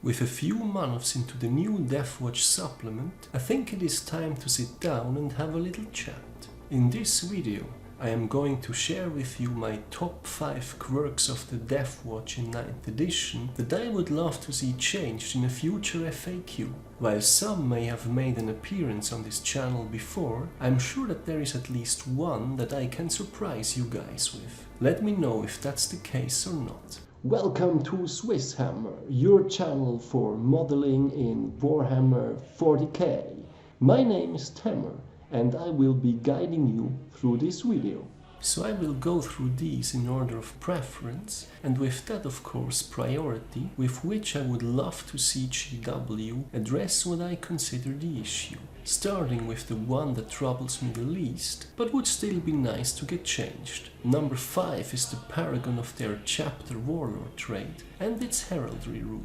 With a few months into the new Deathwatch supplement, I think it is time to sit down and have a little chat. In this video, I am going to share with you my top 5 quirks of the Deathwatch in 9th edition that I would love to see changed in a future FAQ. While some may have made an appearance on this channel before, I'm sure that there is at least one that I can surprise you guys with. Let me know if that's the case or not. Welcome to SwissHammer, your channel for modeling in Warhammer 40k. My name is Tammer, and I will be guiding you through this video. So I will go through these in order of preference, and with that of course priority, with which I would love to see GW address what I consider the issue. Starting with the one that troubles me the least, but would still be nice to get changed. Number 5 is the Paragon of their Chapter Warlord trait and its heraldry rule.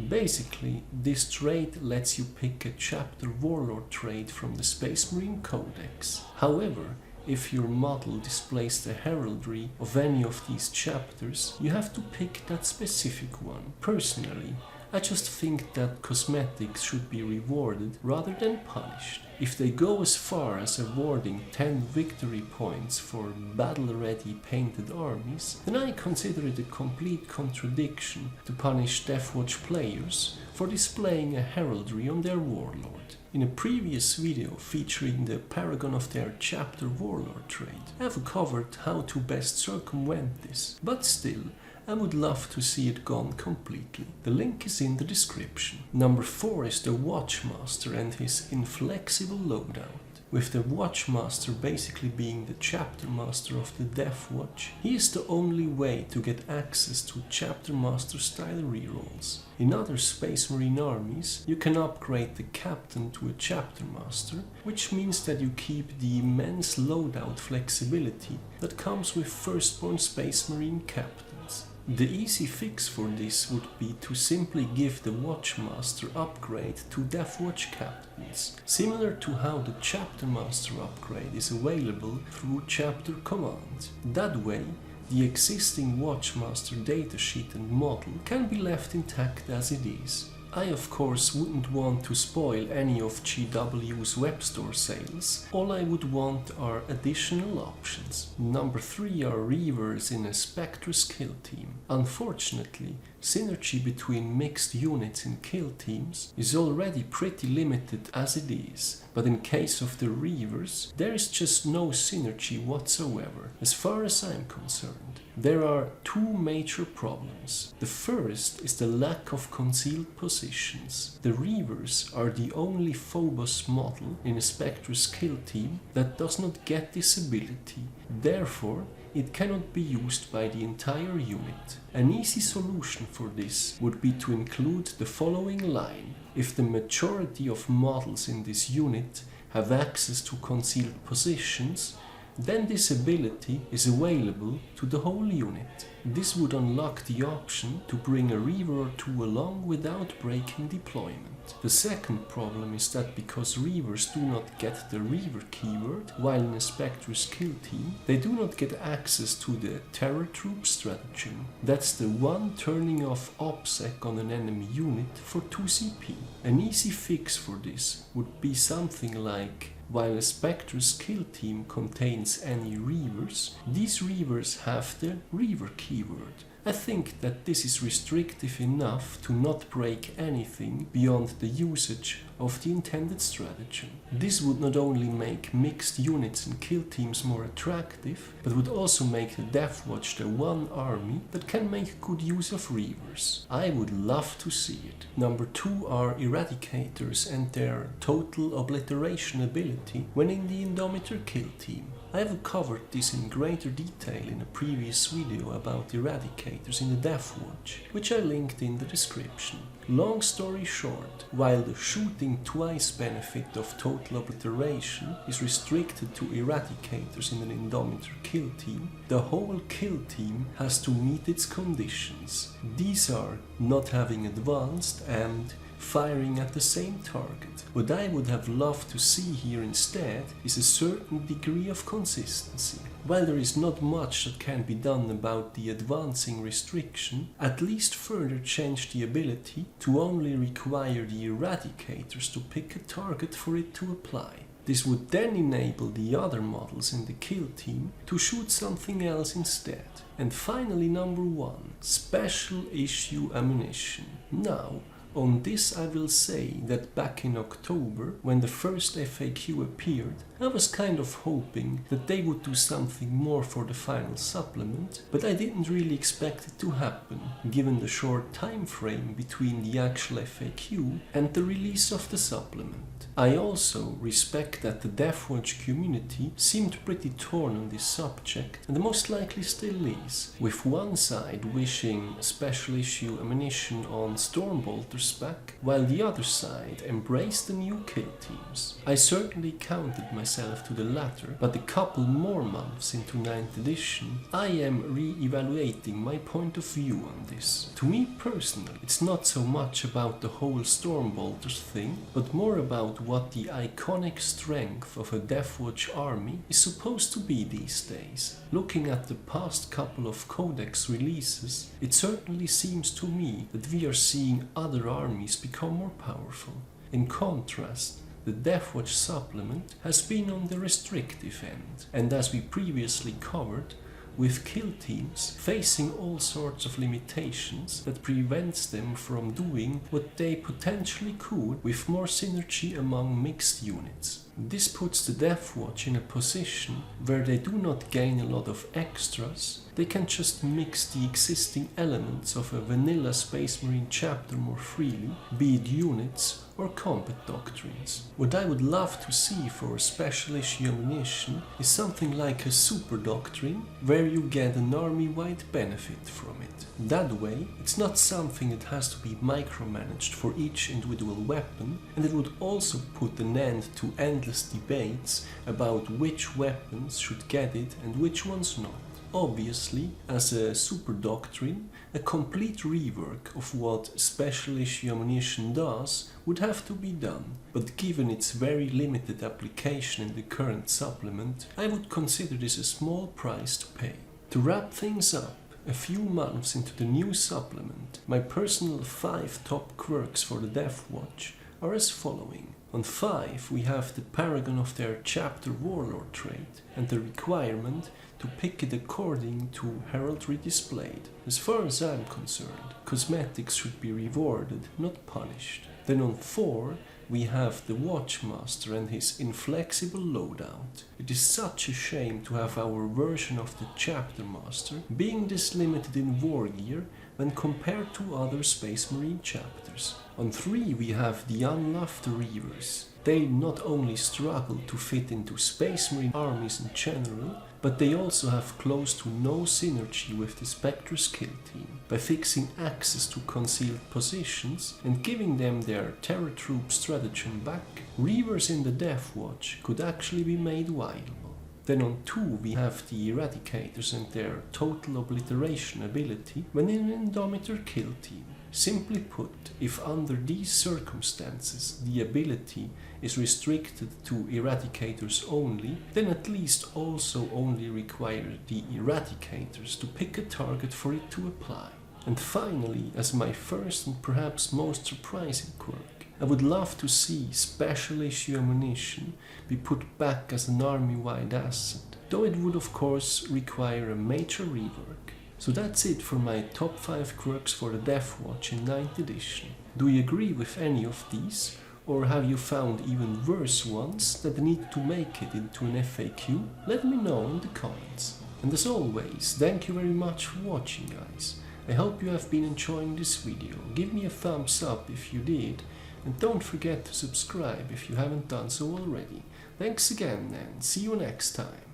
Basically, this trait lets you pick a Chapter Warlord trait from the Space Marine Codex. However, if your model displays the heraldry of any of these chapters, you have to pick that specific one. Personally, I just think that cosmetics should be rewarded rather than punished. If they go as far as awarding 10 victory points for battle-ready painted armies, then I consider it a complete contradiction to punish Deathwatch players for displaying a heraldry on their Warlord. In a previous video featuring the Paragon of their Chapter Warlord trait, I have covered how to best circumvent this, but still, I would love to see it gone completely. The link is in the description. Number 4 is the Watchmaster and his inflexible loadout. With the Watchmaster basically being the chapter master of the Deathwatch, he is the only way to get access to chapter master style rerolls. In other Space Marine armies, you can upgrade the captain to a chapter master, which means that you keep the immense loadout flexibility that comes with firstborn Space Marine captains. The easy fix for this would be to simply give the Watchmaster upgrade to Deathwatch captains, similar to how the Chapter Master upgrade is available through Chapter Command. That way, the existing Watchmaster datasheet and model can be left intact as it is. I of course wouldn't want to spoil any of GW's web store sales, all I would want are additional options. Number 3 are Reavers in a Spectrus Killteam. Unfortunately, synergy between mixed units in kill teams is already pretty limited as it is, but in case of the Reavers, there is just no synergy whatsoever, as far as I'm concerned. There are 2 major problems. The first is the lack of concealed positions. The Reavers are the only Phobos model in a Spectrus Killteam that does not get this ability. Therefore, it cannot be used by the entire unit. An easy solution for this would be to include the following line. If the majority of models in this unit have access to concealed positions, then this ability is available to the whole unit. This would unlock the option to bring a Reaver or 2 along without breaking deployment. The second problem is that because Reavers do not get the Reaver keyword while in a Spectrus Killteam, they do not get access to the Terror Troop stratagem. That's the one turning off OPSEC on an enemy unit for 2 CP. An easy fix for this would be something like, while a Spectrus Killteam contains any Reavers, these Reavers have the Reaver keyword. I think that this is restrictive enough to not break anything beyond the usage of the intended stratagem. This would not only make mixed units and kill teams more attractive, but would also make the Deathwatch the one army that can make good use of Reavers. I would love to see it. Number 2 are Eradicators and their total obliteration ability when in the Indomitor Killteam. I have covered this in greater detail in a previous video about Eradicators in the Deathwatch, which I linked in the description. Long story short, while the shooting twice benefit of total obliteration is restricted to Eradicators in an Indomitor Killteam, the whole kill team has to meet its conditions. These are not having advanced and firing at the same target. What I would have loved to see here instead is a certain degree of consistency. While there is not much that can be done about the advancing restriction, at least further change the ability to only require the Eradicators to pick a target for it to apply. This would then enable the other models in the kill team to shoot something else instead. And finally, number 1, special issue ammunition. Now, on this I will say that back in October, when the first FAQ appeared, I was kind of hoping that they would do something more for the final supplement, but I didn't really expect it to happen, given the short time frame between the actual FAQ and the release of the supplement. I also respect that the Deathwatch community seemed pretty torn on this subject, and most likely still is, with one side wishing special issue ammunition on Stormbolter spec, while the other side embraced the new kill teams. I certainly counted myself to the latter, but a couple more months into 9th edition, I am re-evaluating my point of view on this. To me personally, it's not so much about the whole Stormbolters thing, but more about what the iconic strength of a Deathwatch army is supposed to be these days. Looking at the past couple of Codex releases, it certainly seems to me that we are seeing other armies become more powerful. In contrast, the Deathwatch supplement has been on the restrictive end, and as we previously covered, with kill teams facing all sorts of limitations that prevents them from doing what they potentially could with more synergy among mixed units. This puts the Deathwatch in a position where they do not gain a lot of extras, they can just mix the existing elements of a vanilla Space Marine chapter more freely, be it units or combat doctrines. What I would love to see for a special issue ammunition is something like a super doctrine where you get an army-wide benefit from it. That way, it's not something that has to be micromanaged for each individual weapon, and it would also put an end to endless debates about which weapons should get it and which ones not. Obviously, as a super doctrine, a complete rework of what special issue ammunition does would have to be done, but given its very limited application in the current supplement, I would consider this a small price to pay. To wrap things up, a few months into the new supplement, my personal 5 top quirks for the Deathwatch are as following. On 5 we have the Paragon of their chapter Warlord trait and the requirement to pick it according to heraldry displayed. As far as I'm concerned, cosmetics should be rewarded, not punished. Then on 4 we have the Watchmaster and his inflexible loadout. It is such a shame to have our version of the Chapter Master being this limited in war gear when compared to other Space Marine chapters. On 3 we have the unloved Reavers. They not only struggle to fit into Space Marine armies in general, but they also have close to no synergy with the Spectrus Killteam. By fixing access to concealed positions and giving them their Terror Troop stratagem back, Reavers in the Deathwatch could actually be made viable. Then on 2 we have the Eradicators and their total obliteration ability when in an Indomitor Killteam. Simply put, if under these circumstances the ability is restricted to Eradicators only, then at least also only require the Eradicators to pick a target for it to apply. And finally, as my first and perhaps most surprising quirk, I would love to see special issue ammunition be put back as an army-wide asset, though it would of course require a major rework. So that's it for my top 5 quirks for the Deathwatch in 9th edition. Do you agree with any of these, or have you found even worse ones that need to make it into an FAQ? Let me know in the comments. And as always, thank you very much for watching, guys. I hope you have been enjoying this video. Give me a thumbs up if you did, and don't forget to subscribe if you haven't done so already. Thanks again, and see you next time.